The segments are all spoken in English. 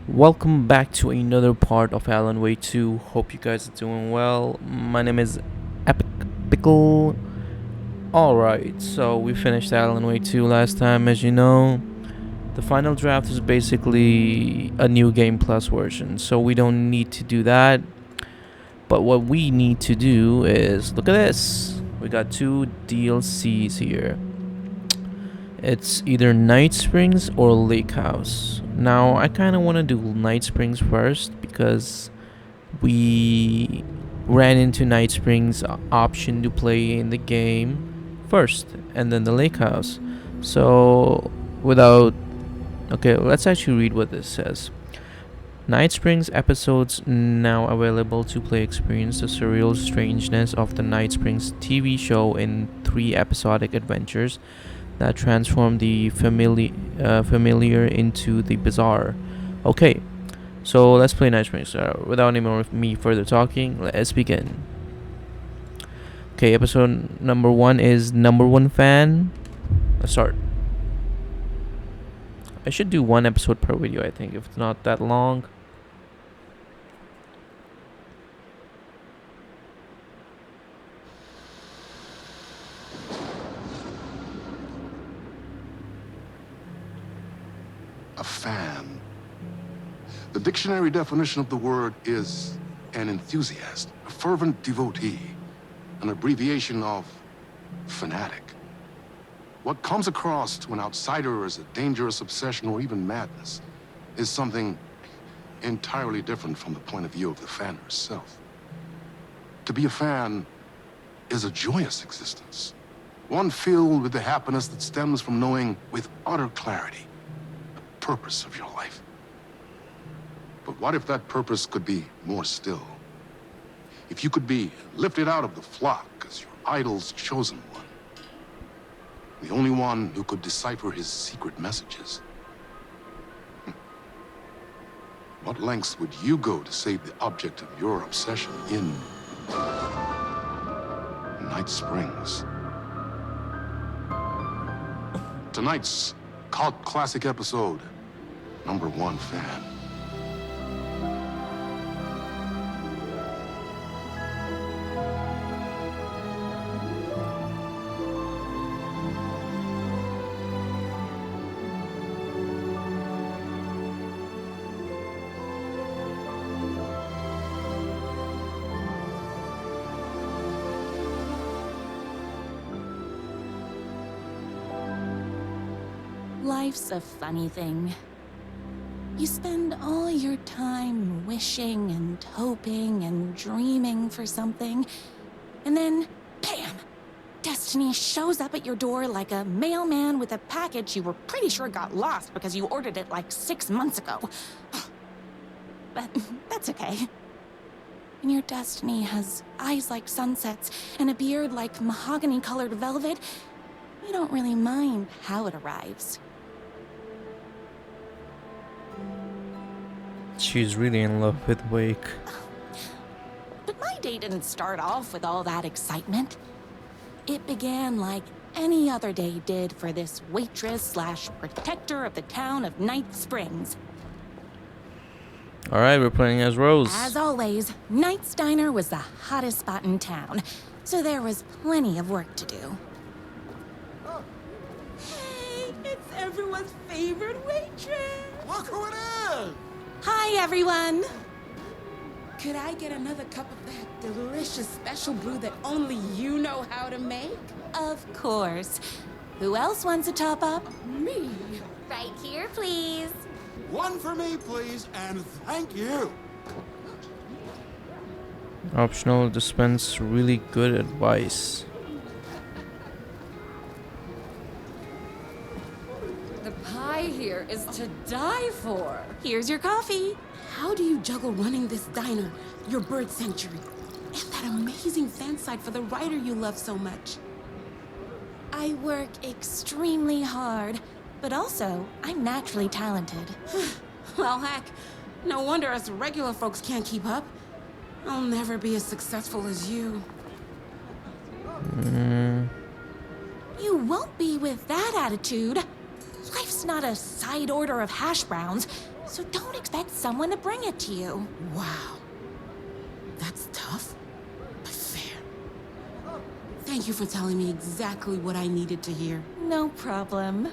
Welcome back to another part of Alan Way 2. Hope you guys are doing well. My name is Epic Pickle. Alright, so we finished Alan Way 2 last time, as you know. The final draft is basically a new Game Plus version, so we don't need to do that. But what we need to do is look at this. We got two DLCs here. It's either Night Springs or Lake House. Now, I kind of want to do Night Springs first because we ran into Night Springs option to play in the game first and then the Lake House. So, without. Okay, let's actually read what this says. Night Springs episodes now available to play. Experience the surreal strangeness of the Night Springs TV show in 3 episodic adventures that transform the familiar into the bizarre. Okay, so let's play Night Springs. Without any more of me further talking, let's begin. Okay, episode number 1 is Number One Fan. Let's start. I should do 1 episode per video, I think, if it's not that long. A fan. The dictionary definition of the word is an enthusiast, a fervent devotee, an abbreviation of fanatic. What comes across to an outsider as a dangerous obsession or even madness is something entirely different from the point of view of the fan herself. To be a fan is a joyous existence, one filled with the happiness that stems from knowing with utter clarity purpose of your life. But what if that purpose could be more still? If you could be lifted out of the flock as your idol's chosen one, the only one who could decipher his secret messages. What lengths would you go to save the object of your obsession in Night Springs? Tonight's cult classic episode, Number One Fan. Life's a funny thing. You spend all your time wishing and hoping and dreaming for something, and then, bam! Destiny shows up at your door like a mailman with a package you were pretty sure got lost because you ordered it like 6 months ago. But that's okay. When your destiny has eyes like sunsets and a beard like mahogany-colored velvet, you don't really mind how it arrives. She's really in love with Wake. But my day didn't start off with all that excitement. It began like any other day did for this waitress/protector of the town of Night Springs. Alright, we're playing as Rose. As always, Night's Diner was the hottest spot in town, so there was plenty of work to do. Hey, it's everyone's favorite waitress. Look who it is! Hi, everyone! Could I get another cup of that delicious special brew that only you know how to make? Of course. Who else wants a top-up? Me. Right here, please. One for me, please, and thank you. Optional dispense really good advice. The pie here is to die for. Here's your coffee. How do you juggle running this diner, your bird sanctuary, and that amazing fan site for the writer you love so much? I work extremely hard, but also, I'm naturally talented. Well, heck, no wonder us regular folks can't keep up. I'll never be as successful as you. You won't be with that attitude. Life's not a side order of hash browns, so don't expect someone to bring it to you. Wow. That's tough, but fair. Thank you for telling me exactly what I needed to hear. No problem.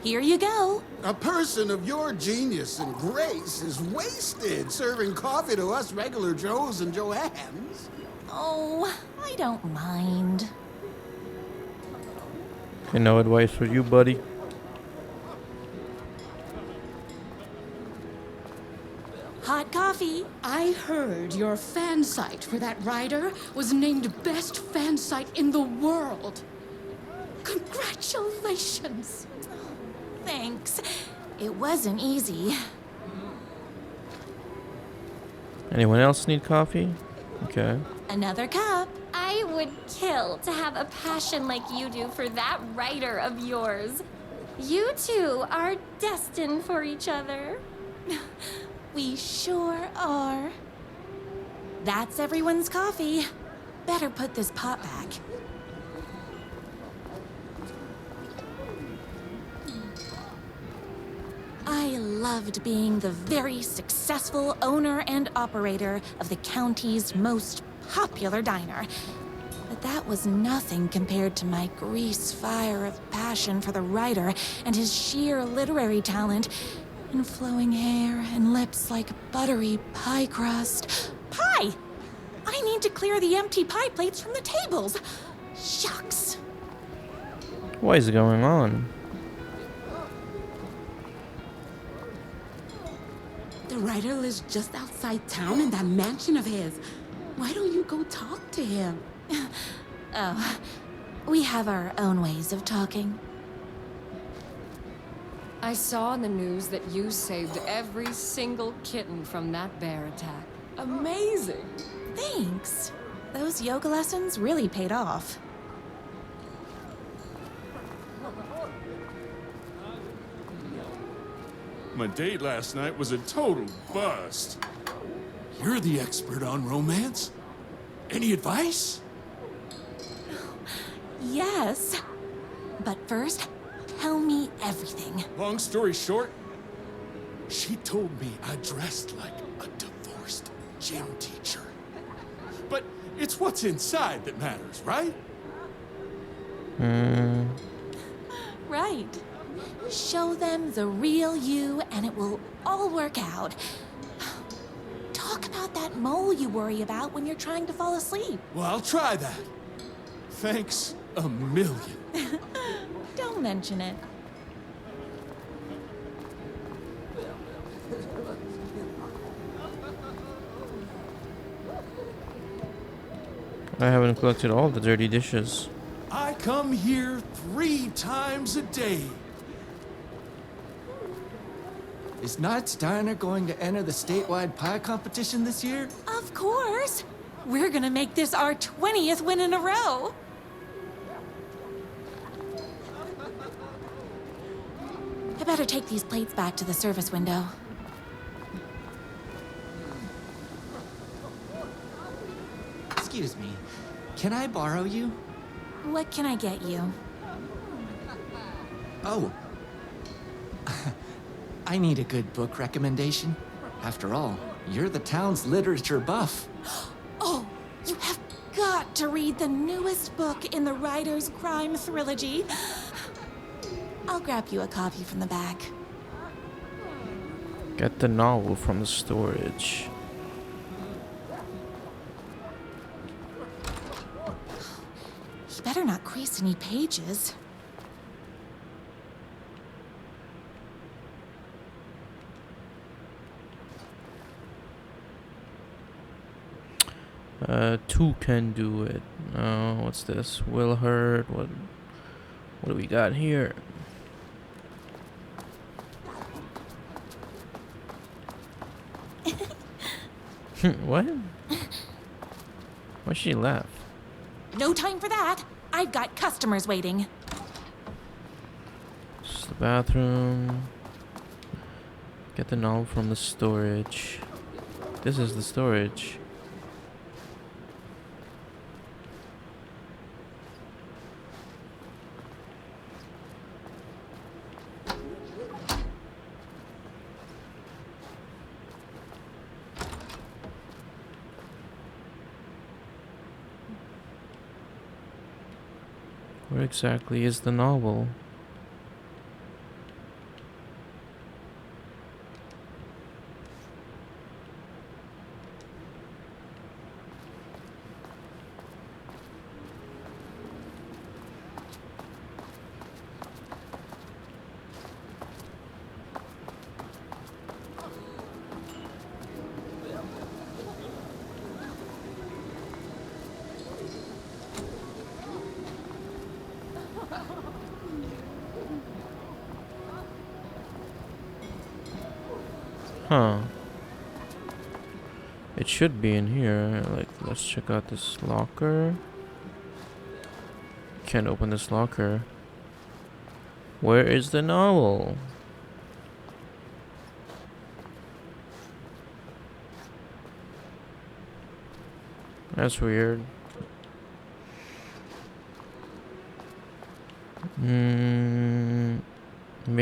Here you go. A person of your genius and grace is wasted serving coffee to us regular Joes and Joannes. Oh, I don't mind. Okay, no advice for you, buddy. Hot coffee. I heard your fan site for that rider was named best fan site in the world. Congratulations! Thanks. It wasn't easy. Anyone else need coffee? Okay. Another cup. I would kill to have a passion like you do for that writer of yours. You two are destined for each other. We sure are. That's everyone's coffee. Better put this pot back. I loved being the very successful owner and operator of the county's most popular diner. But that was nothing compared to my grease fire of passion for the writer and his sheer literary talent, and flowing hair and lips like buttery pie crust. Pie! I need to clear the empty pie plates from the tables. Shucks. What is going on? The writer lives just outside town in that mansion of his. Why don't you go talk to him? Oh, we have our own ways of talking. I saw in the news that you saved every single kitten from that bear attack. Amazing! Thanks. Those yoga lessons really paid off. My date last night was a total bust. You're the expert on romance. Any advice? Yes. But first, tell me everything. Long story short, she told me I dressed like a divorced gym teacher. But it's what's inside that matters, right? Right. Show them the real you and it will all work out. Talk about that mole you worry about when you're trying to fall asleep. Well, I'll try that. Thanks a million. Don't mention it. I haven't collected all the dirty dishes. I come here 3 times a day. Is Knight's Diner going to enter the statewide pie competition this year? Of course. We're gonna make this our 20th win in a row. I better take these plates back to the service window. Excuse me, can I borrow you? What can I get you? Oh. I need a good book recommendation. After all, you're the town's literature buff. Oh, you have got to read the newest book in the Writer's Crime Trilogy. I'll grab you a copy from the back. Get the novel from the storage. You better not crease any pages. Two can do it. What's this? Will hurt. What do we got here? What? Why'd she laugh? No time for that. I've got customers waiting. This is the bathroom. Get the novel from the storage. This is the storage. Where exactly is the novel? Huh. It should be in here. Like, let's check out this locker. Can't open this locker. Where is the novel? That's weird. We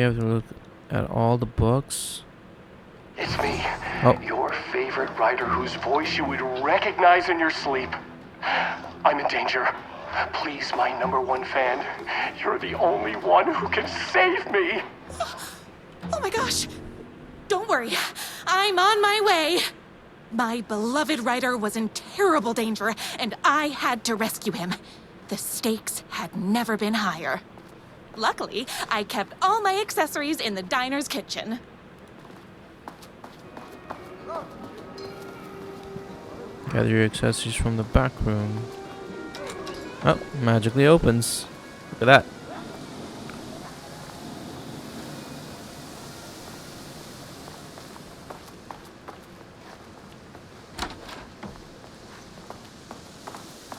have to look at all the books. It's me, Oh. your favorite writer whose voice you would recognize in your sleep. I'm in danger. Please, my #1 fan, you're the only one who can save me. Oh my gosh! Don't worry, I'm on my way. My beloved writer was in terrible danger, and I had to rescue him. The stakes had never been higher. Luckily, I kept all my accessories in the diner's kitchen. Gather your accessories from the back room. Oh, magically opens. Look at that.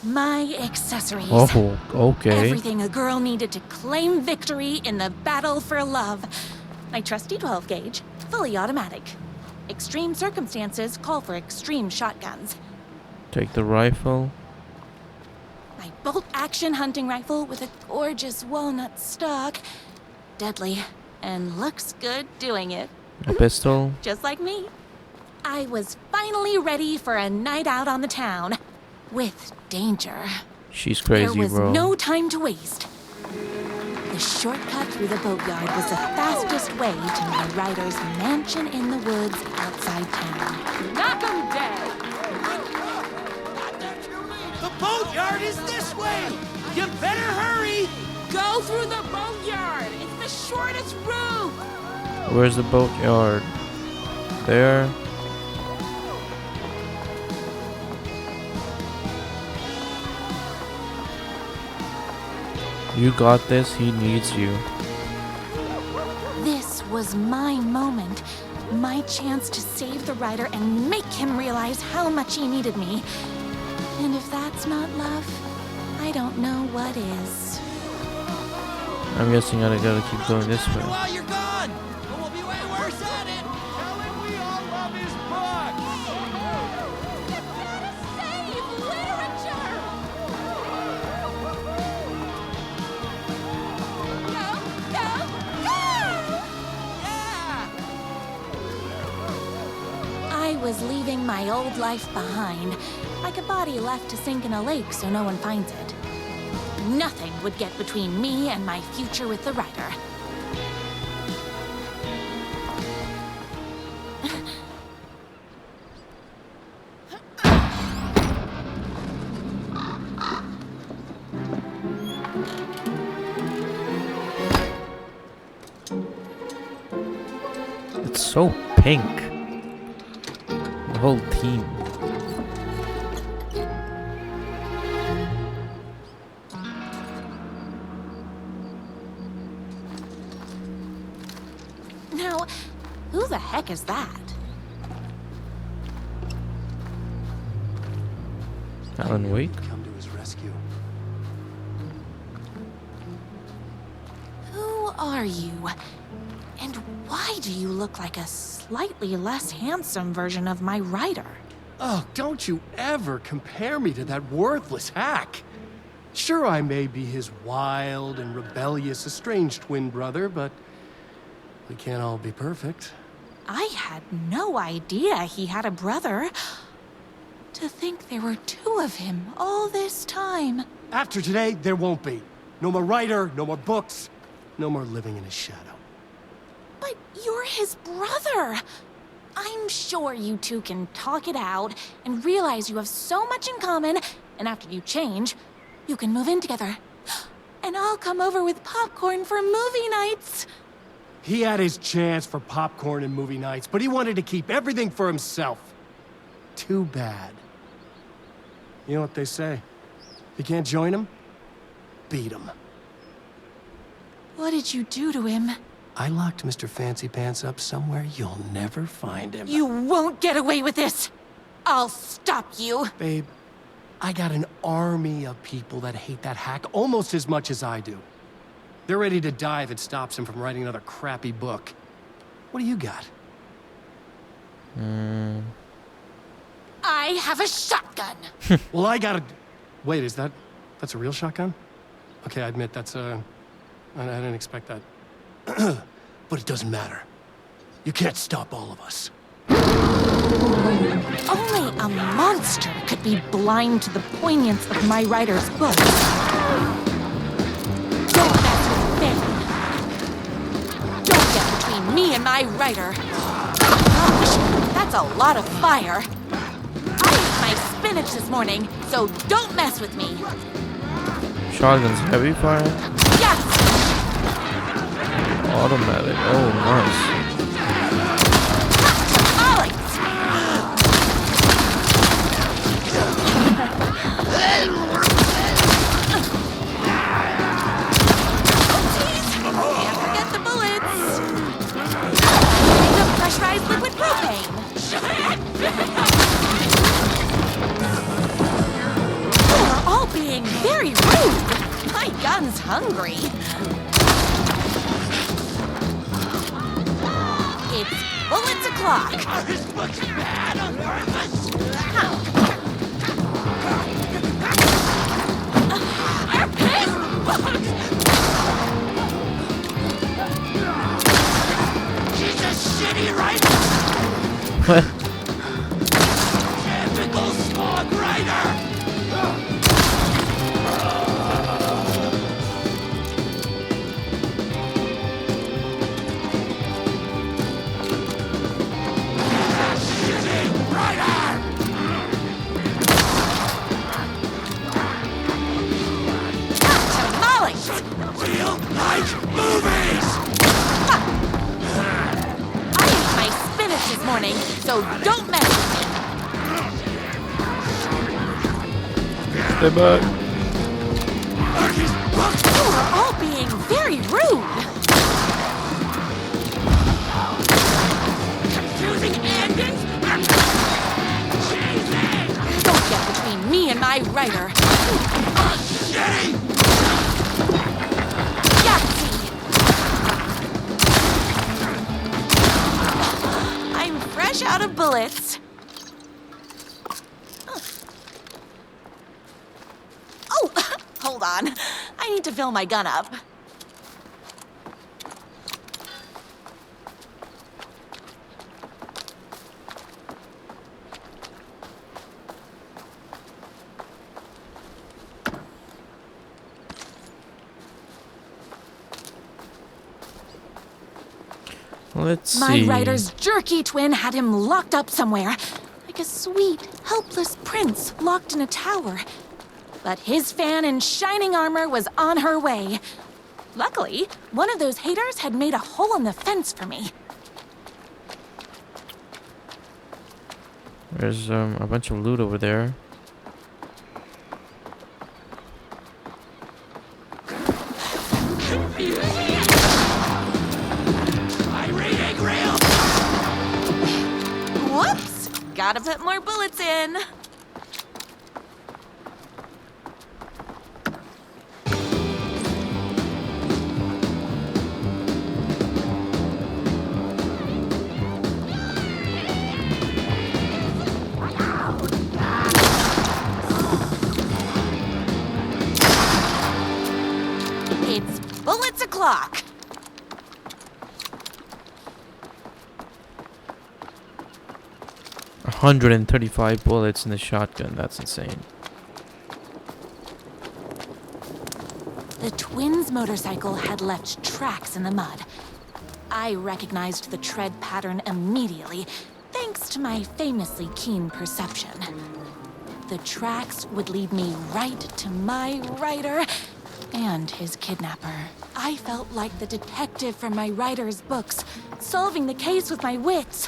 My accessories. Oh, okay. Everything a girl needed to claim victory in the battle for love. My trusty 12 gauge, fully automatic. Extreme circumstances call for extreme shotguns. Take the rifle. My bolt-action hunting rifle with a gorgeous walnut stock. Deadly, and looks good doing it. A pistol. Just like me. I was finally ready for a night out on the town. With danger. She's crazy, There was bro. no time to waste. The shortcut through the boatyard was the fastest way to my writer's mansion in the woods outside town. Knock 'em dead! The boatyard is this way! You better hurry! Go through the boatyard. It's the shortest route. Where's the boatyard? There. You got this, he needs you. This was my moment. My chance to save the writer and make him realize how much he needed me. And if that's not love, I don't know what is. I'm guessing I gotta keep going this way. While you're gone, but we'll be way worse at it. Tell him we all love his books. Save literature! Go, go, go! Yeah! I was leaving my old life behind, like a body left to sink in a lake so no one finds it. Nothing would get between me and my future with the writer. It's so pink. The whole team. Now, who the heck is that? Alan Wake? Come to his rescue. Who are you? And why do you look like a slightly less handsome version of my writer? Oh, don't you ever compare me to that worthless hack. Sure, I may be his wild and rebellious estranged twin brother, but we can't all be perfect. I had no idea he had a brother. To think there were two of him all this time. After today, there won't be. No more writer, no more books, no more living in his shadow. But you're his brother. I'm sure you two can talk it out and realize you have so much in common, and after you change, you can move in together. And I'll come over with popcorn for movie nights. He had his chance for popcorn and movie nights, but he wanted to keep everything for himself. Too bad. You know what they say? If you can't join him, beat him. What did you do to him? I locked Mr. Fancy Pants up somewhere you'll never find him. You won't get away with this. I'll stop you. Babe, I got an army of people that hate that hack almost as much as I do. They're ready to die if it stops him from writing another crappy book. What do you got? I have a shotgun. Well, I got a... Wait, that's a real shotgun? Okay, I admit I didn't expect that. But it doesn't matter. You can't stop all of us. Only a monster could be blind to the poignance of my writer's book. Don't mess with Finn. Don't get between me and my writer. Gosh, that's a lot of fire. I ate my spinach this morning, so don't mess with me. Shotgun's heavy fire? Yes! Automatic. Oh, nice. Can't forget the bullets. The pressurized liquid propane. You're all being very rude. My gun's hungry. It's bullets o'clock. This looks bad on purpose! She's a shitty writer! What? Typical smog writer! Real life movies! I ate my spinach this morning, so don't mess with me. Stay back. You are all being very rude. Confusing endings? Don't get between me and my writer. Shitty! I'm fresh out of bullets. Oh, hold on. I need to fill my gun up. Let's see. My writer's jerky twin had him locked up somewhere, like a sweet, helpless prince locked in a tower. But his fan in shining armor was on her way. Luckily, one of those haters had made a hole in the fence for me. There's a bunch of loot over there. Whoops! Gotta put more bullets in. It's bullets o'clock. A 135 bullets in the shotgun. That's insane. The The twins' motorcycle had left tracks in the mud. I recognized the tread pattern immediately, thanks to my famously keen perception. The tracks would lead me right to my rider and his kidnapper. I felt like the detective from my writer's books, solving the case with my wits.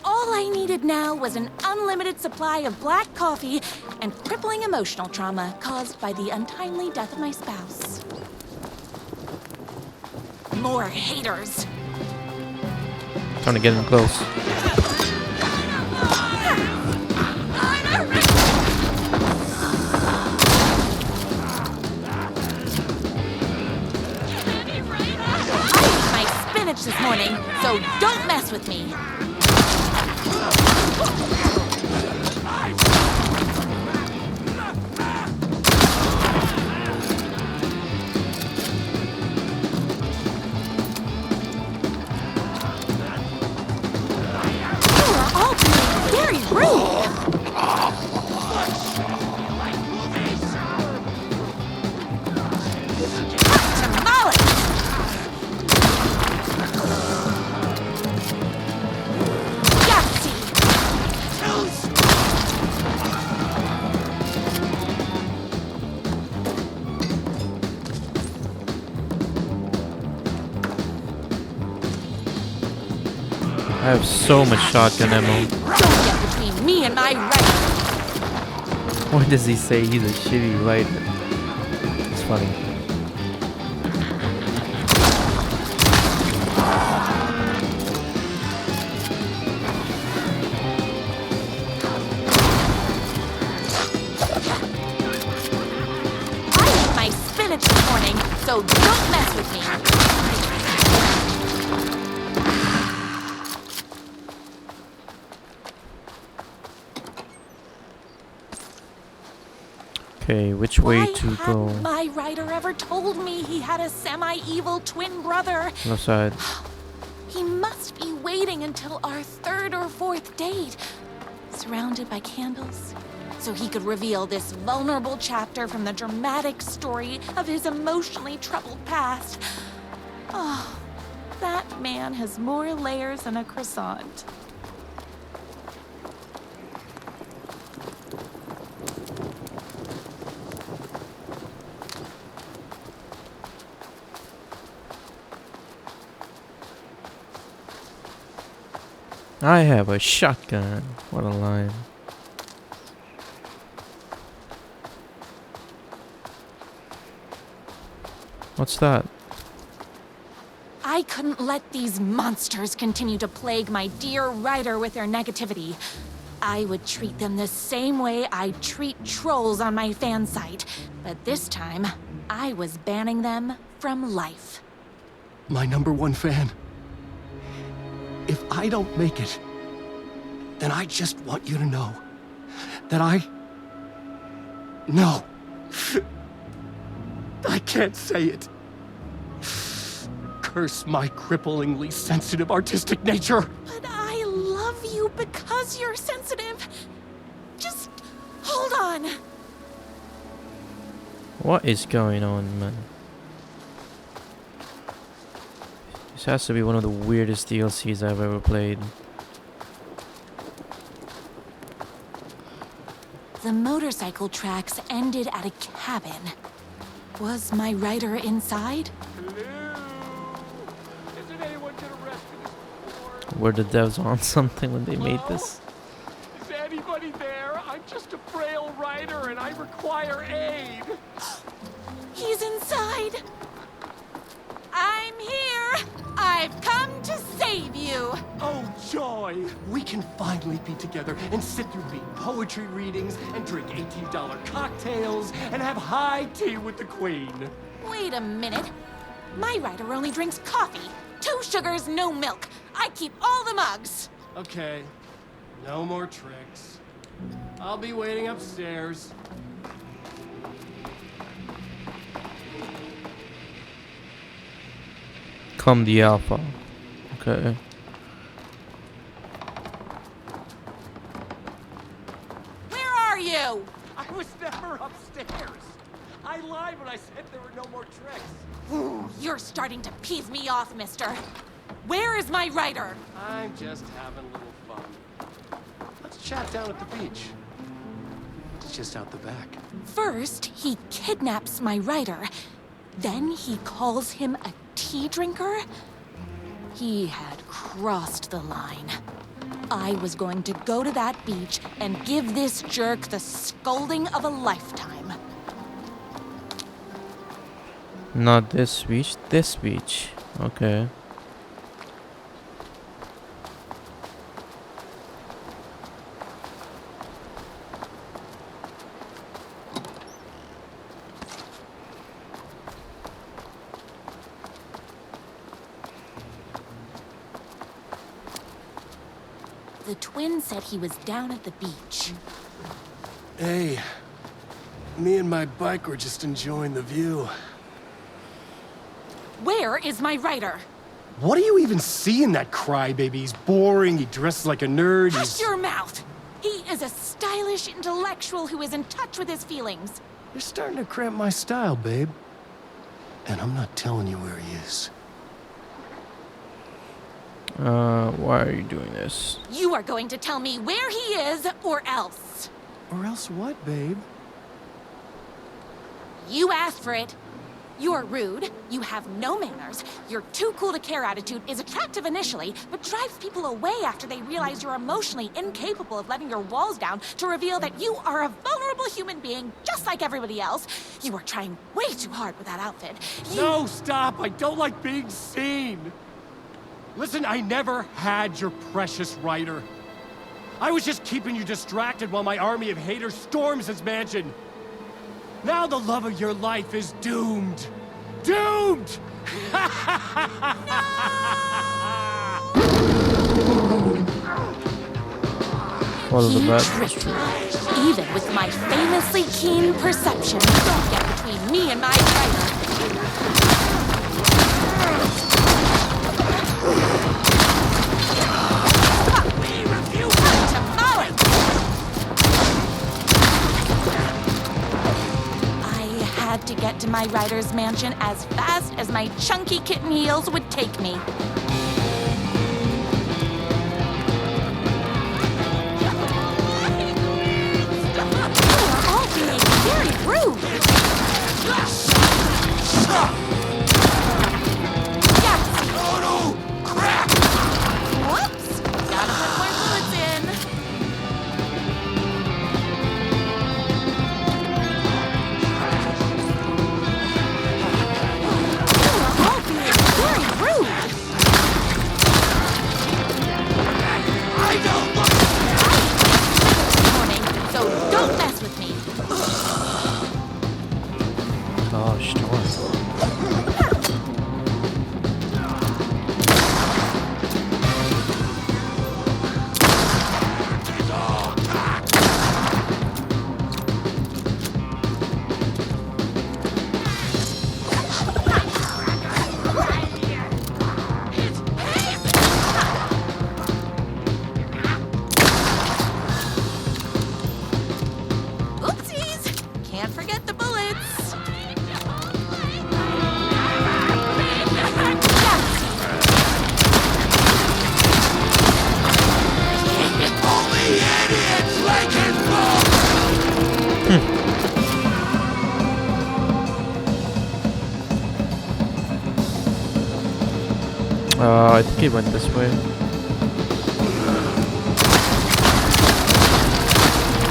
All I needed now was an unlimited supply of black coffee and crippling emotional trauma caused by the untimely death of my spouse. More haters. Trying to get him close. I ate my spinach this morning, so don't mess with me. You are all being very rude. Tamale! I have so much shotgun ammo. Don't get between me and my rider. Why does he say he's a shitty writer? It's funny. I ate my spinach this morning, so don't mess with me. Okay, which way Why to go? hadn't my writer ever told me he had a semi-evil twin brother? Left side. He must be waiting until our third or fourth date, surrounded by candles, so he could reveal this vulnerable chapter from the dramatic story of his emotionally troubled past. Oh, that man has more layers than a croissant. I have a shotgun. What a line. What's that? I couldn't let these monsters continue to plague my dear writer with their negativity. I would treat them the same way I treat trolls on my fan site, but this time, I was banning them from life. My #1 fan. If I don't make it, then I just want you to know that No. I can't say it. Curse my cripplingly sensitive artistic nature. But I love you because you're sensitive. Just hold on. What is going on, man? This has to be one of the weirdest DLCs I've ever played. The motorcycle tracks ended at a cabin. Was my writer inside? Were the devs on something when they made this? Is anybody there? I'm just a frail writer and I require aid. He's inside. I'm here. I've come to save you. Oh, joy! We can finally be together and sit through the poetry readings and drink $18 cocktails and have high tea with the queen. Wait a minute. My writer only drinks coffee. 2 sugars, no milk. I keep all the mugs. Okay, no more tricks. I'll be waiting upstairs. Come the Alpha. Okay. Where are you? I was never upstairs. I lied when I said there were no more tricks. Ooh, you're starting to piss me off, mister. Where is my rider? I'm just having a little fun. Let's chat down at the beach. It's just out the back. First, he kidnaps my rider. Then he calls him a tea drinker. He had crossed the line. I was going to go to that beach and give this jerk the scolding of a lifetime. Not this beach, this beach. Okay. The twin said he was down at the beach. Hey, me and my bike were just enjoying the view. Where is my rider? What do you even see in that crybaby? He's boring, he dresses like a nerd, Hush your mouth! He is a stylish intellectual who is in touch with his feelings. You're starting to cramp my style, babe. And I'm not telling you where he is. Why are you doing this? You are going to tell me where he is, or else. Or else what, babe? You asked for it. You're rude, you have no manners, your too cool to care attitude is attractive initially, but drives people away after they realize you're emotionally incapable of letting your walls down to reveal that you are a vulnerable human being just like everybody else. You are trying way too hard with that outfit. No, stop! I don't like being seen! Listen, I never had your precious rider. I was just keeping you distracted while my army of haters storms his mansion. Now the love of your life is doomed. Doomed! Follow the He bat. tricked me. Even with my famously keen perception, don't get between me and my rider. To get to my rider's mansion as fast as my chunky kitten heels would take me. You're all being very rude. Yes! Oh no! Crap! Whoops! Gotta put more bullets in. Gosh darn. Oopsies! Can't forget the bullets. Only idiots like his book! I think it went this way.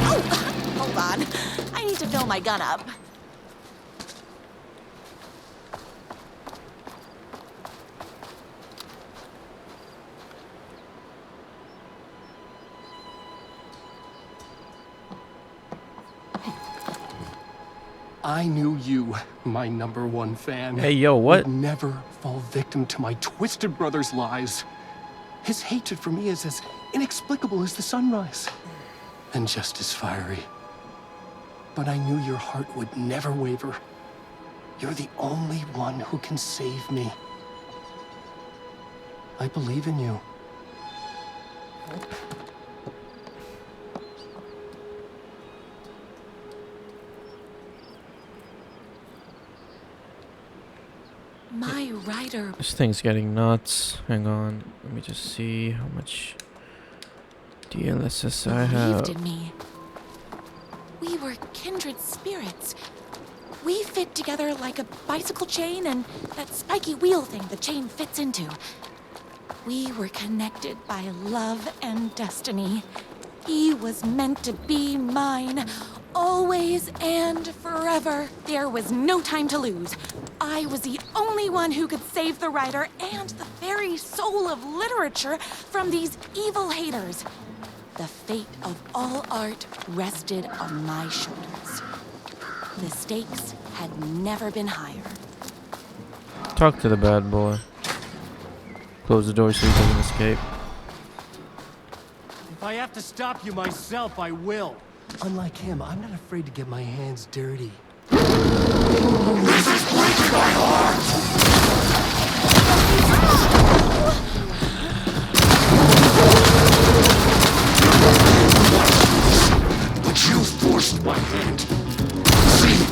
Oh, hold on. I need to fill my gun up. I knew you, my #1 fan. Hey, yo, what? Would never fall victim to my twisted brother's lies. His hatred for me is as inexplicable as the sunrise, and just as fiery. But I knew your heart would never waver. You're the only one who can save me. I believe in you. rider. This thing's getting nuts. Hang on. Let me just see how much DLSS I Believed have. in me. We were kindred spirits. We fit together like a bicycle chain and that spiky wheel thing the chain fits into. We were connected by love and destiny. He was meant to be mine, always and forever. There was no time to lose. I was the only one who could save the writer and the very soul of literature from these evil haters. The fate of all art rested on my shoulders. The stakes had never been higher. Talk to the bad boy. Close the door so he doesn't escape. If I have to stop you myself, I will. Unlike him, I'm not afraid to get my hands dirty. This is breaking my heart! But you forced my hand. See,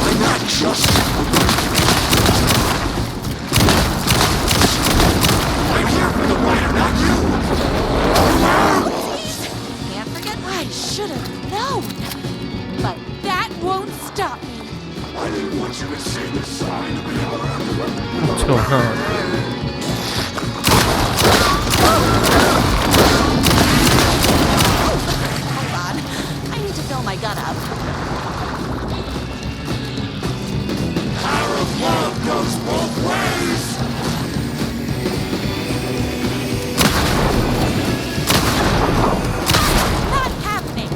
I'm not just I'm here for the writer, not you! Can't forget I should have known. But that won't stop me. I didn't want you to see the sign of the hour. What's going on? Hold on. I need to fill my gun up. Power of love goes both ways! Not happening.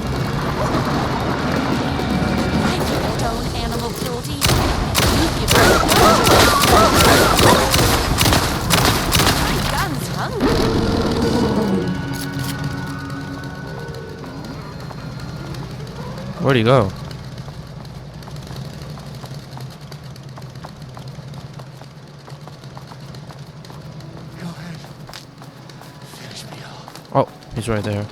I condone animal cruelty. You give me my gun's hungry. Where'd he go? Go ahead. Finish me off. Oh, he's right there.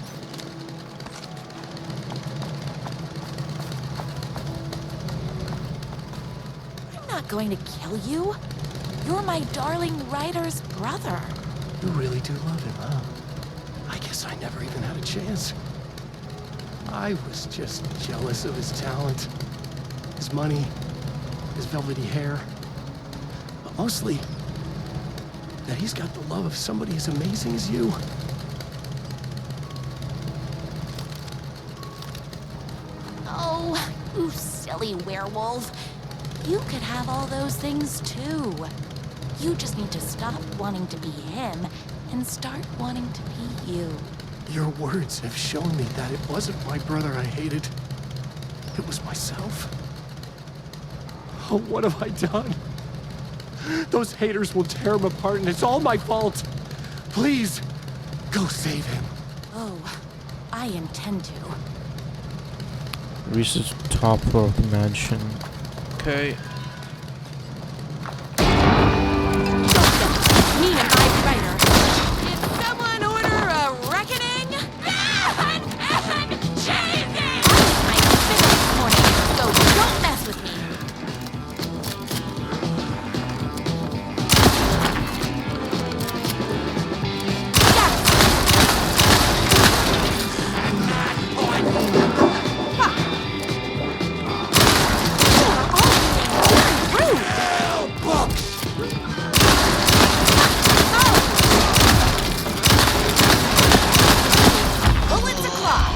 I'm not going to kill you. You're my darling writer's brother. You really do love him, huh? I guess I never even had a chance. I was just jealous of his talent, his money, his velvety hair. But mostly, that he's got the love of somebody as amazing as you. Oh, you silly werewolf. You could have all those things too. You just need to stop wanting to be him and start wanting to be you. Your words have shown me that it wasn't my brother I hated. It was myself. Oh, what have I done? Those haters will tear him apart, and it's all my fault. Please, go save him. Oh, I intend to. Reach the top floor of the mansion. Okay. Me and my writer. Did someone order a reckoning? I'm finished this morning, so don't mess with me. Bullets o'clock.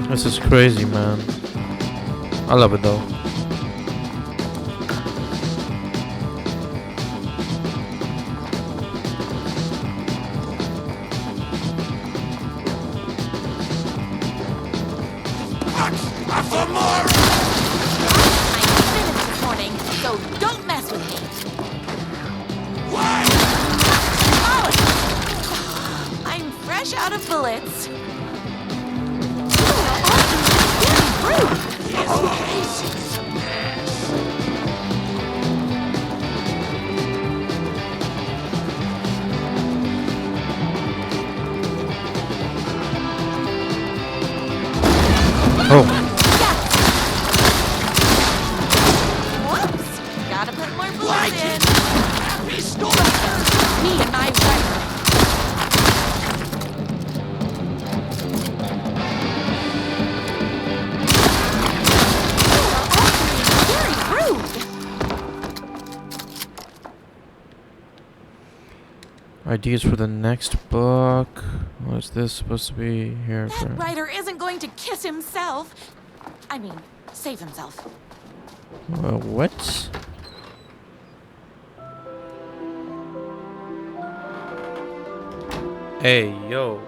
This is crazy, man. I love it though. I'm for more! I'm finished this morning, so don't mess with me. Why? Oh, I'm fresh out of bullets. Oh. Whoops! Gotta put more bullets in. Me and my rider. Very rude. Ideas for the next book. What is this supposed to be here? That rider isn't going to kiss himself. I mean, save himself. What? Hey, yo.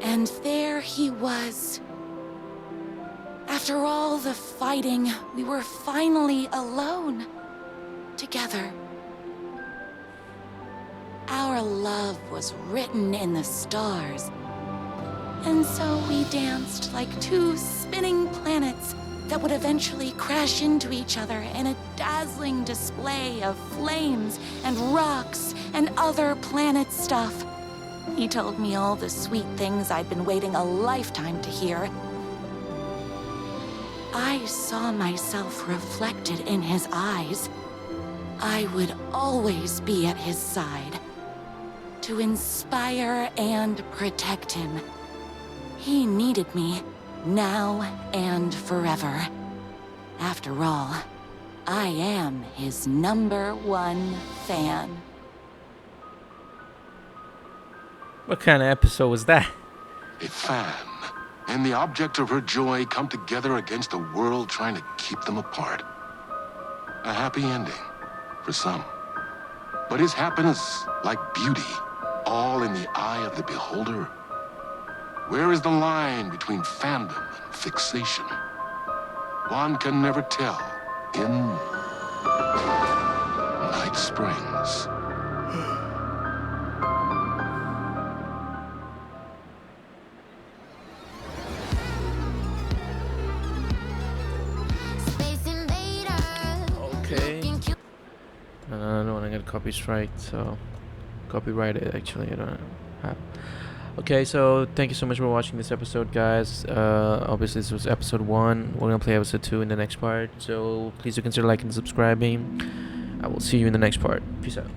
And there he was. After all the fighting, we were finally alone. Together. Our love was written in the stars. And so we danced like two spinning planets that would eventually crash into each other in a dazzling display of flames and rocks and other planet stuff. He told me all the sweet things I'd been waiting a lifetime to hear. I saw myself reflected in his eyes. I would always be at his side, to inspire and protect him. He needed me, now and forever. After all, I am his #1 fan. What kind of episode was that? A fan and the object of her joy come together against a world trying to keep them apart. A happy ending for some. But is happiness, like beauty, all in the eye of the beholder? Where is the line between fandom and fixation? One can never tell in Night Springs. Okay. I don't want to get copyright, so copyrighted actually. I don't have. Okay, so thank you so much for watching this episode, guys. Obviously this was episode 1. We're gonna play episode 2 in the next part. So please do consider liking and subscribing. I will see you in the next part. Peace out.